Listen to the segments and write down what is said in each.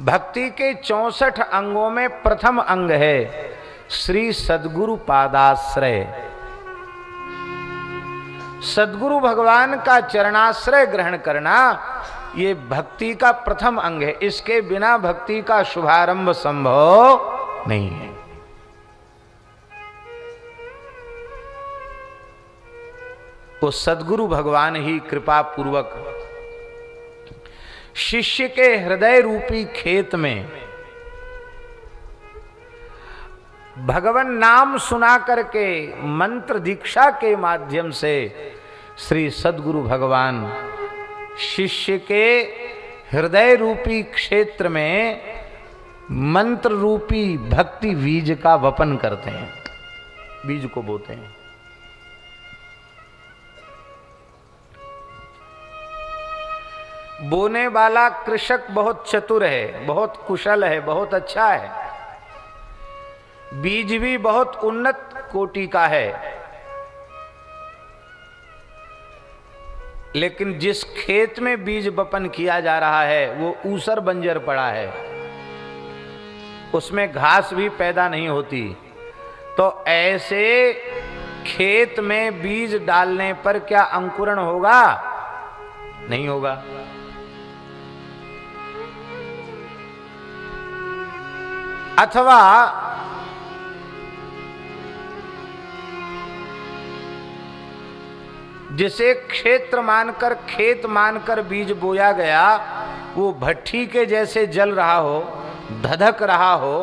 भक्ति के 64 अंगों में प्रथम अंग है श्री सद्गुरु पादाश्रय। सद्गुरु भगवान का चरणाश्रय ग्रहण करना ये भक्ति का प्रथम अंग है। इसके बिना भक्ति का शुभारंभ संभव नहीं है। वो सद्गुरु भगवान ही कृपा पूर्वक शिष्य के हृदय रूपी खेत में भगवान नाम सुना करके मंत्र दीक्षा के माध्यम से श्री सद्गुरु भगवान शिष्य के हृदय रूपी क्षेत्र में मंत्र रूपी भक्ति बीज का वपन करते हैं, बीज को बोते हैं। बोने वाला कृषक बहुत चतुर है, बहुत कुशल है, बहुत अच्छा है। बीज भी बहुत उन्नत कोटि का है, लेकिन जिस खेत में बीज वपन किया जा रहा है वो ऊसर बंजर पड़ा है, उसमें घास भी पैदा नहीं होती। तो ऐसे खेत में बीज डालने पर क्या अंकुरण होगा? नहीं होगा। अथवा जिसे क्षेत्र मानकर खेत मानकर बीज बोया गया वो भट्ठी के जैसे जल रहा हो, धधक रहा हो,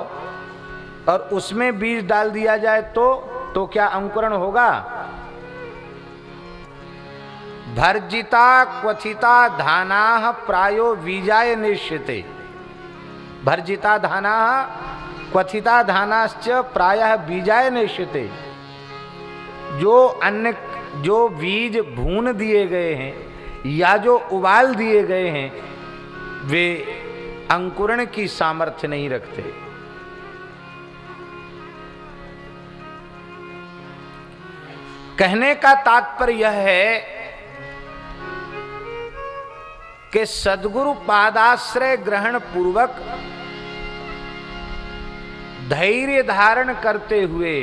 और उसमें बीज डाल दिया जाए तो क्या अंकुरण होगा? भर्जिता क्वथिता धानाः प्रायो बीजाय निश्चिते। भर्जिता धानाः क्वथिता धानाश्च प्रायः बीजाय निश्चिते। जो बीज भून दिए गए हैं या जो उबाल दिए गए हैं वे अंकुरण की सामर्थ्य नहीं रखते। कहने का तात्पर्य यह है कि सद्गुरु पादाश्रय ग्रहण पूर्वक धैर्य धारण करते हुए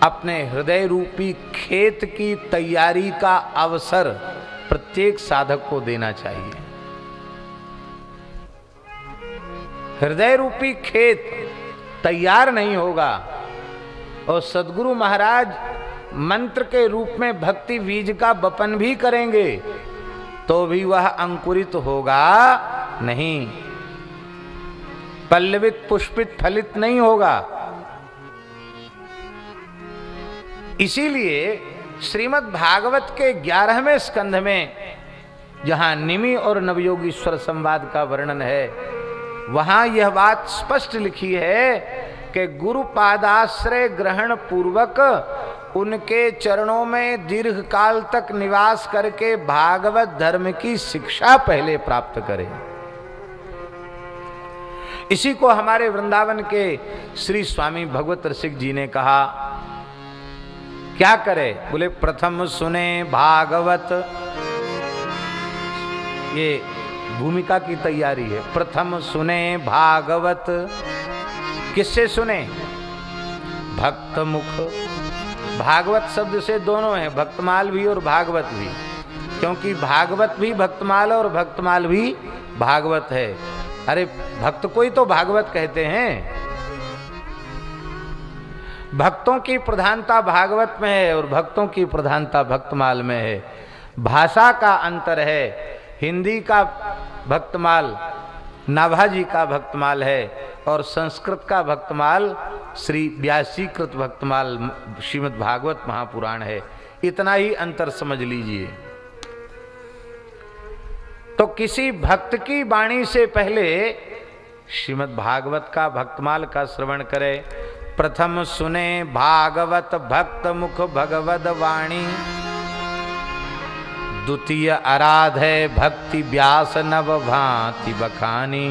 अपने हृदय रूपी खेत की तैयारी का अवसर प्रत्येक साधक को देना चाहिए। हृदय रूपी खेत तैयार नहीं होगा और सद्गुरु महाराज मंत्र के रूप में भक्ति बीज का वपन भी करेंगे तो भी वह अंकुरित होगा नहीं, पल्लवित पुष्पित फलित नहीं होगा। इसीलिए श्रीमद् भागवत के 11वें स्कंध में जहां निमि और नवयोगीश्वर संवाद का वर्णन है वहां यह बात स्पष्ट लिखी है कि गुरु पादाश्रय ग्रहण पूर्वक उनके चरणों में दीर्घ काल तक निवास करके भागवत धर्म की शिक्षा पहले प्राप्त करें। इसी को हमारे वृंदावन के श्री स्वामी भगवत रसिक जी ने कहा। क्या करे? बोले प्रथम सुने भागवत। ये भूमिका की तैयारी है। प्रथम सुने भागवत। किससे सुने? भक्त मुख। भागवत शब्द से दोनों हैं, भक्तमाल भी और भागवत भी, क्योंकि भागवत भी भक्तमाल और भक्तमाल भी भागवत है। अरे भक्त को ही तो भागवत कहते हैं। भक्तों की प्रधानता भागवत में है और भक्तों की प्रधानता भक्तमाल में है। भाषा का अंतर है। हिंदी का भक्तमाल नाभाजी का भक्तमाल है और संस्कृत का भक्तमाल श्री व्यासीकृत भक्तमाल श्रीमद् भागवत महापुराण है। इतना ही अंतर समझ लीजिए। तो किसी भक्त की वाणी से पहले श्रीमद् भागवत का भक्तमाल का श्रवण करे। प्रथम सुने भागवत भक्त मुख भगवद वाणी। द्वितीय आराधे भक्ति व्यास नव भांति बखानी।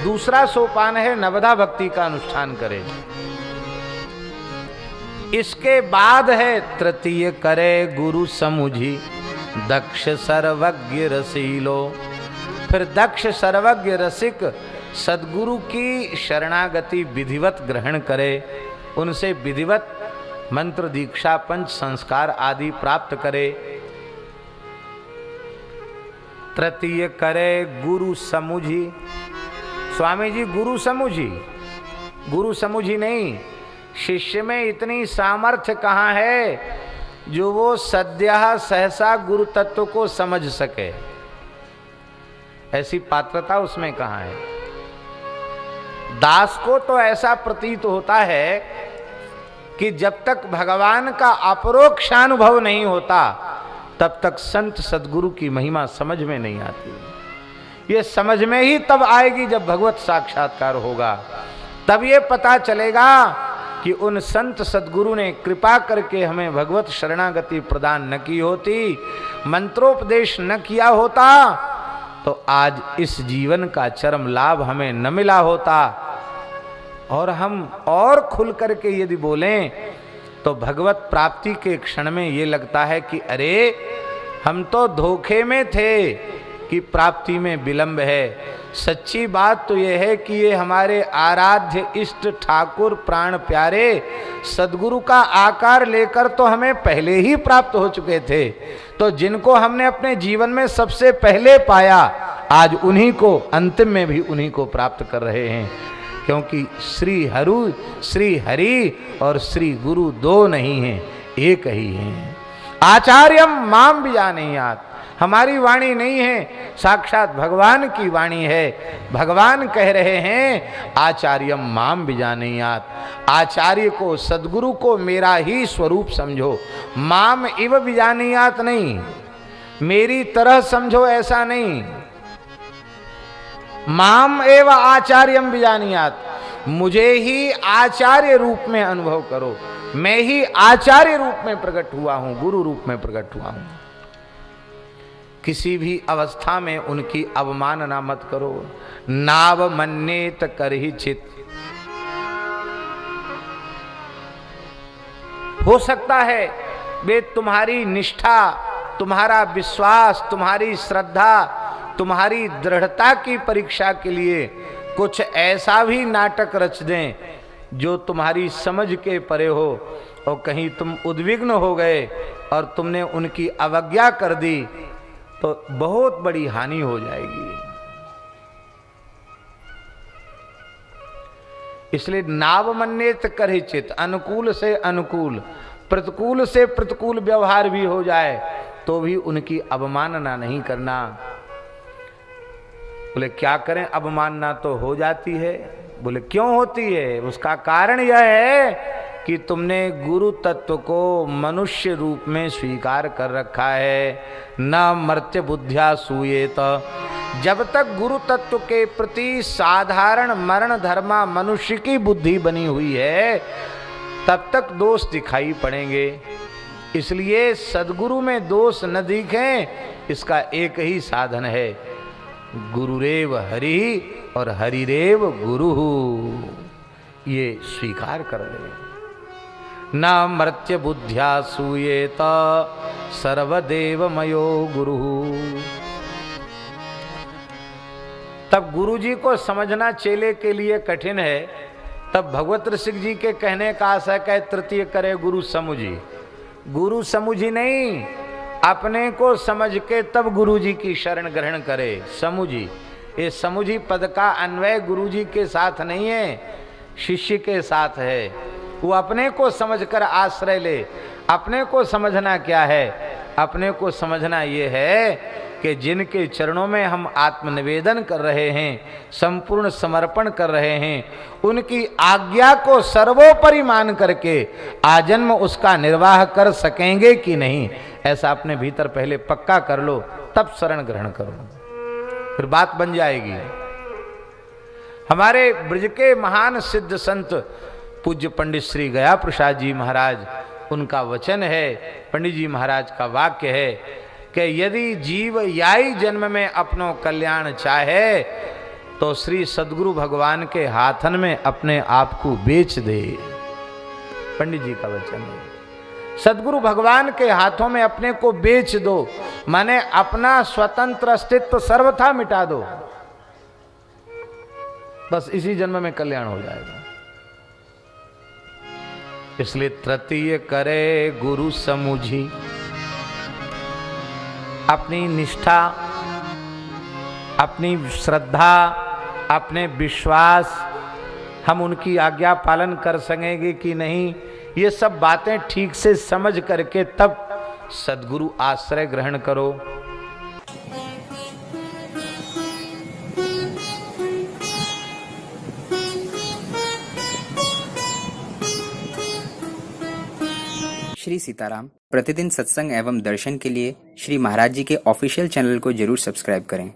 दूसरा सोपान है नवधा भक्ति का अनुष्ठान करे। इसके बाद है तृतीय करे गुरु समुझी। दक्ष सर्वज्ञ रसीलो। फिर दक्ष सर्वज्ञ रसिक सदगुरु की शरणागति विधिवत ग्रहण करे, उनसे विधिवत मंत्र दीक्षा पंच संस्कार आदि प्राप्त करे। तृतीय करे गुरु समुझी। स्वामी जी गुरु समुझी, गुरु समुझी नहीं, शिष्य में इतनी सामर्थ्य कहाँ है जो वो सद्यः सहसा गुरु तत्व को समझ सके, ऐसी पात्रता उसमें कहाँ है। दास को तो ऐसा प्रतीत होता है कि जब तक भगवान का अपरोक्षानुभव नहीं होता तब तक संत सदगुरु की महिमा समझ में नहीं आती। ये समझ में ही तब आएगी जब भगवत साक्षात्कार होगा, तब ये पता चलेगा कि उन संत सदगुरु ने कृपा करके हमें भगवत शरणागति प्रदान न की होती, मंत्रोपदेश न किया होता तो आज इस जीवन का चरम लाभ हमें न मिला होता। और हम और खुल करके यदि बोलें तो भगवत प्राप्ति के क्षण में ये लगता है कि अरे हम तो धोखे में थे कि प्राप्ति में विलंब है। सच्ची बात तो यह है कि ये हमारे आराध्य इष्ट ठाकुर प्राण प्यारे सदगुरु का आकार लेकर तो हमें पहले ही प्राप्त हो चुके थे, तो जिनको हमने अपने जीवन में सबसे पहले पाया आज उन्हीं को अंतिम में भी उन्हीं को प्राप्त कर रहे हैं। क्योंकि श्री हरि और श्री गुरु दो नहीं हैं, एक ही हैं। आचार्यम माम बिजानीयात्, हमारी वाणी नहीं है, साक्षात भगवान की वाणी है। भगवान कह रहे हैं आचार्यम माम बिजानीयात्, आचार्य को सदगुरु को मेरा ही स्वरूप समझो। माम इव बिजानीयात् नहीं, मेरी तरह समझो ऐसा नहीं। माम एव आचार्यम बिजानीयात्, मुझे ही आचार्य रूप में अनुभव करो। मैं ही आचार्य रूप में प्रकट हुआ हूं, गुरु रूप में प्रकट हुआ हूं। किसी भी अवस्था में उनकी अवमानना मत करो। नाव मन्नेत करहि चित, हो सकता है वे तुम्हारी निष्ठा, तुम्हारा विश्वास, तुम्हारी श्रद्धा, तुम्हारी दृढ़ता की परीक्षा के लिए कुछ ऐसा भी नाटक रच दें जो तुम्हारी समझ के परे हो, और कहीं तुम उद्विग्न हो गए और तुमने उनकी अवज्ञा कर दी तो बहुत बड़ी हानि हो जाएगी। इसलिए नाव मन्नेत करहि चित, अनुकूल से अनुकूल, प्रतिकूल से प्रतिकूल व्यवहार भी हो जाए तो भी उनकी अवमानना नहीं करना। बोले क्या करें, अवमानना तो हो जाती है। बोले क्यों होती है? उसका कारण यह है कि तुमने गुरु तत्व को मनुष्य रूप में स्वीकार कर रखा है। न मर्त्य बुद्ध्या सूयेत, जब तक गुरु तत्व के प्रति साधारण मरण धर्मा मनुष्य की बुद्धि बनी हुई है तब तक दोष दिखाई पड़ेंगे। इसलिए सदगुरु में दोष न दिखें, इसका एक ही साधन है, गुरुरेव हरि और हरिरेव गुरु, ये स्वीकार कर ले। न मर्त्य बुद्ध्या सूयेत सर्वदेव मयो गुरु। तब गुरु जी को समझना चेले के लिए कठिन है। तब भगवत ऋषि जी के कहने का आशय कह तृतीय करे गुरु समुझी। गुरु समुझी नहीं, अपने को समझ के तब गुरु जी की शरण ग्रहण करे। समुझी, ये समुझी पद का अन्वय गुरु जी के साथ नहीं है, शिष्य के साथ है। वो अपने को समझकर आश्रय ले। अपने को समझना क्या है? अपने को समझना ये है कि जिनके चरणों में हम आत्मनिवेदन कर रहे हैं, संपूर्ण समर्पण कर रहे हैं, उनकी आज्ञा को सर्वोपरि मान करके आजन्म उसका निर्वाह कर सकेंगे कि नहीं, ऐसा अपने भीतर पहले पक्का कर लो, तब शरण ग्रहण करो, फिर बात बन जाएगी। हमारे ब्रज के महान सिद्ध संत पूज्य पंडित श्री गया प्रसाद जी महाराज, उनका वचन है, पंडित जी महाराज का वाक्य है कि यदि जीव याई जन्म में अपनो कल्याण चाहे तो श्री सदगुरु भगवान के हाथन में अपने आप को बेच दे। पंडित जी का वचन है। सद्गुरु भगवान के हाथों में अपने को बेच दो, माने अपना स्वतंत्र अस्तित्व सर्वथा मिटा दो, बस इसी जन्म में कल्याण हो जाएगा। इसलिए तृतीय करे गुरु समुझी, अपनी निष्ठा, अपनी श्रद्धा, अपने विश्वास, हम उनकी आज्ञा पालन कर सकेंगे कि नहीं, ये सब बातें ठीक से समझ करके तब सद्गुरु आश्रय ग्रहण करो। श्री सीताराम प्रतिदिन सत्संग एवं दर्शन के लिए श्री महाराज जी के ऑफिशियल चैनल को जरूर सब्सक्राइब करें।